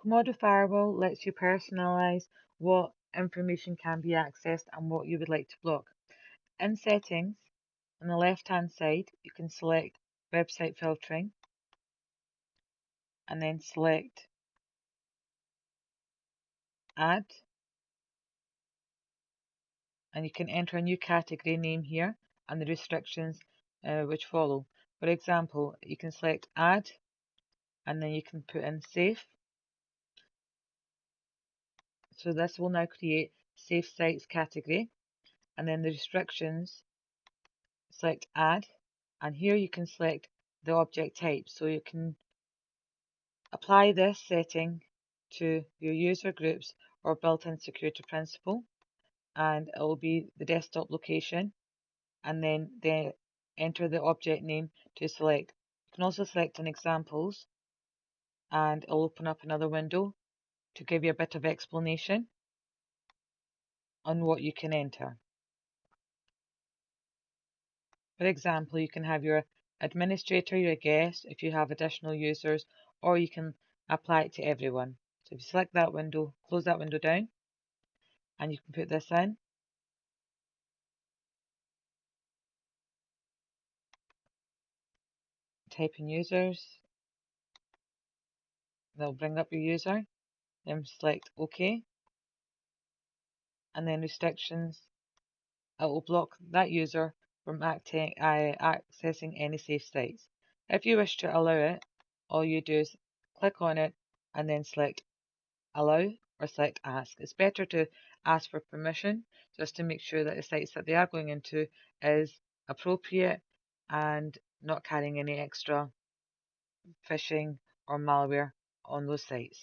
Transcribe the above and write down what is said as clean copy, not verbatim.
Comodo firewall lets you personalize what information can be accessed and what you would like to block. In settings, on the left-hand side, you can select website filtering and then select add, and you can enter a new category name here and the restrictions which follow. For example, you can select add and then you can put in safe. So this will now create safe sites category, and then the restrictions, select add, and here you can select the object type. So you can apply this setting to your user groups or built-in security principal, and it will be the desktop location, and then enter the object name to select. You can also select an examples, and it'll open up another window to give you a bit of explanation on what you can enter. For example, you can have your administrator, your guest, if you have additional users, or you can apply it to everyone. So if you select that window, close that window down, and you can put this in. Type in users, they'll bring up your user, then select OK, and then restrictions, it will block that user from accessing any safe sites. If you wish to allow it, all you do is click on it and then select allow or select ask. It's better to ask for permission just to make sure that the sites that they are going into is appropriate and not carrying any extra phishing or malware on those sites.